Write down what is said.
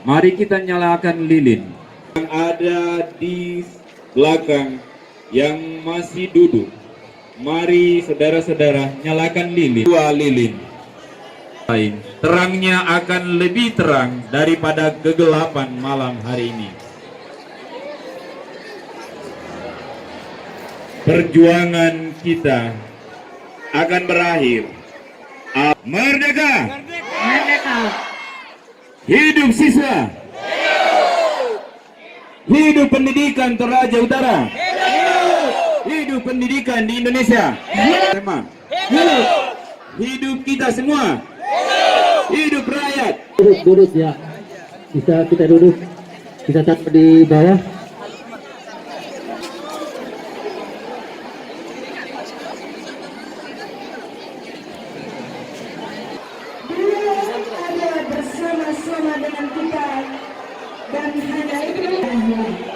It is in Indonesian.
Mari kita nyalakan lilin. Yang ada di belakang yang masih duduk, mari saudara-saudara nyalakan lilin. Dua lilin. Terangnya akan lebih terang daripada kegelapan malam hari ini. Perjuangan kita akan berakhir. Merdeka! Merdeka! Hidup siswa! Hidup pendidikan Toraja Utara! Hidup pendidikan di Indonesia! Hidup! Hidup kita semua! Hidup rakyat! Duduk ya, bisa kita duduk, bisa taruh di bawah. Ada bersama-sama dengan kita dan hanya itu.